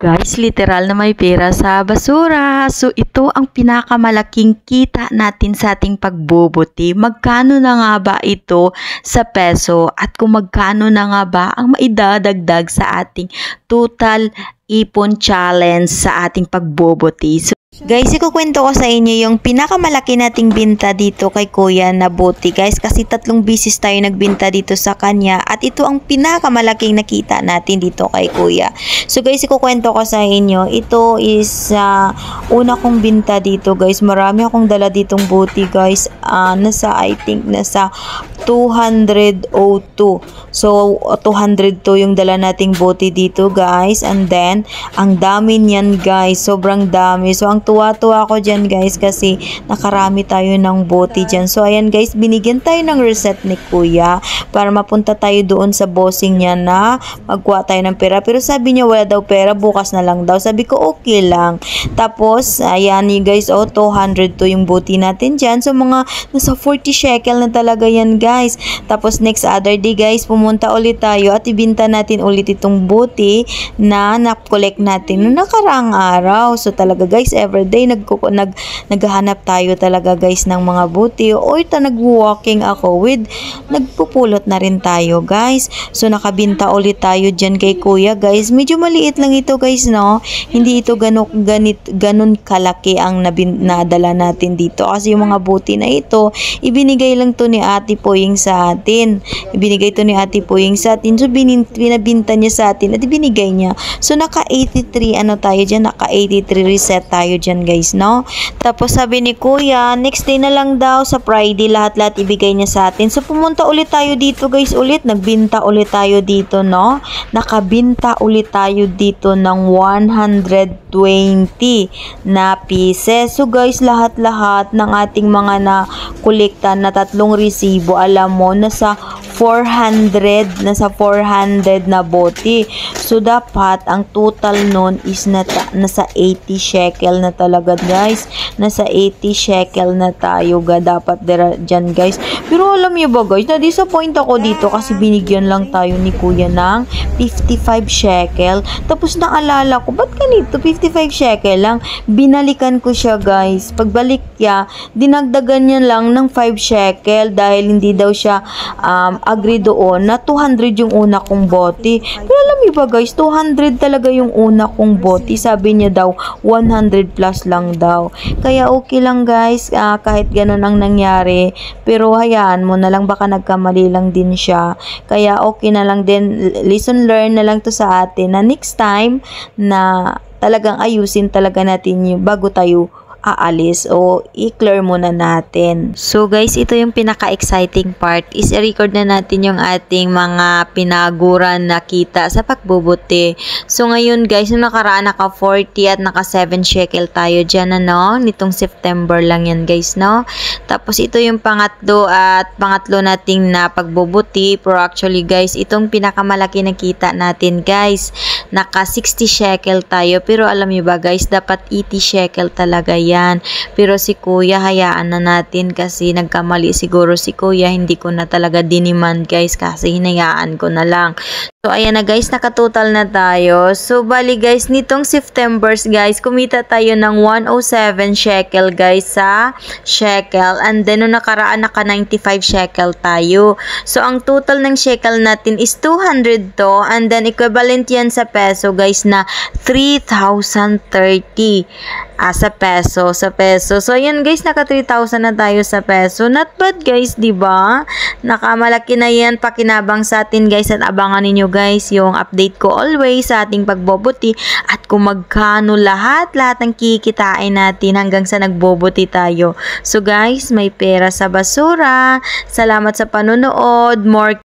Guys, literal na may pera sa basura. So, ito ang pinakamalaking kita natin sa ating pagbobote. Magkano na nga ba ito sa peso? At kung magkano na nga ba ang maidadagdag sa ating total ipon challenge sa ating pagbobote? So, guys, ikukwento ko sa inyo yung pinakamalaki nating binta dito kay Kuya na bote, guys, kasi 3 bisis tayo nagbinta dito sa kanya at ito ang pinakamalaking nakita natin dito kay Kuya. So guys, ikukwento ko sa inyo, ito is una kong binta dito, guys. Marami akong dala ditong bote, guys. I think nasa 202. So 202 yung dala nating bote dito, guys, and then ang dami niyan, guys, sobrang dami. So ang tuwa-tuwa ako dyan, guys, kasi nakarami tayo ng bote dyan. So ayan, guys, binigyan tayo ng reset ni Kuya para mapunta tayo doon sa bossing niya na magkuha tayo ng pera. Pero sabi niya wala daw pera, bukas na lang daw. Sabi ko okay lang. Tapos ayan, you guys, 202 yung bote natin dyan. So mga nasa 40 shekel na talaga yan, guys. Tapos next other day, guys, pumunta ulit tayo at ibinta natin ulit itong bote na na-collect natin noong nakaraang araw. So talaga, guys, everyday naghahanap tayo talaga, guys, ng mga bote. O ito, nag-walking ako with nagpupulot na rin tayo, guys. So nakabinta ulit tayo dyan kay Kuya, guys. Medyo maliit lang ito, guys, no? Hindi ito ganun kalaki ang nadala natin dito. Kasi yung mga bote na ito, ibinigay lang to ni Ate Poying sa atin. Ibinigay to ni Ate Poying sa atin. So binabinta niya sa atin at ibinigay niya. So naka 83 tayo dyan, naka 83 reset tayo dyan, guys, no? Tapos sabi ni Kuya, next day na lang daw sa Friday lahat-lahat ibigay niya sa atin. So pumunta ulit tayo dito, guys, ulit nagbinta ulit tayo dito, no? Nakabinta ulit tayo dito ng 120 na pieces. So guys, lahat-lahat ng ating mga na-kolekta na 3 resibo, alam mo, nasa 400 na bote. So dapat ang total nun is nasa 80 shekel na talaga, guys. Nasa 80 shekel na tayo dapat dyan, guys. Pero alam niyo ba, guys, na-disappoint ako dito kasi binigyan lang tayo ni Kuya ng 55 shekel. Tapos naalala ko, ba't ganito 55 shekel lang? Binalikan ko siya, guys. Pagbalik niya, dinagdagan niya lang ng 5 shekel dahil hindi daw siya agree doon na 200 yung una kong bote. Pero alam niyo ba, guys, 200 talaga yung una kong bote. Sabi niya daw 100 plus lang daw. Kaya okay lang, guys, kahit ganun ang nangyari. Pero hayaan mo na lang, baka nagkamali lang din siya. Kaya okay na lang din, lesson learned na lang to sa atin na next time na talagang ayusin talaga natin yung bago tayo aalis o i-clear muna natin. So guys, ito yung pinaka-exciting part is i-record na natin yung ating mga pinaguran na kita sa pagbubuti. So ngayon, guys, nung nakaraan naka 40 at naka 7 shekel tayo dyan, nitong September lang yan, guys, no? Tapos ito yung pangatlo nating na pagbubuti. Pero actually, guys, itong pinakamalaki na kita natin, guys, naka 60 shekel tayo. Pero alam niyo ba, guys, dapat 80 shekel talaga yan. Pero si Kuya, hayaan na natin kasi nagkamali siguro si Kuya. Hindi ko na talaga diniman, guys, kasi hinayaan ko na lang. So ayan na, guys, nakatotal na tayo. So bali, guys, nitong September, guys, kumita tayo ng 107 shekel, guys, sa shekel. And then nung nakaraan naka 95 shekel tayo. So ang total ng shekel natin is 200 to, and then equivalent yan sa peso, guys, na 3,030 sa peso. So ayan, guys, naka 3,000 na tayo sa peso. Not bad, guys, diba? Nakamalaki na yan, pakinabang sa atin, guys, at abangan ninyo, guys, yung update ko always sa ating pagbobote at kung magkano lahat ng kikitain natin hanggang sa nagbobote tayo. So guys, may pera sa basura. Salamat sa panonood. More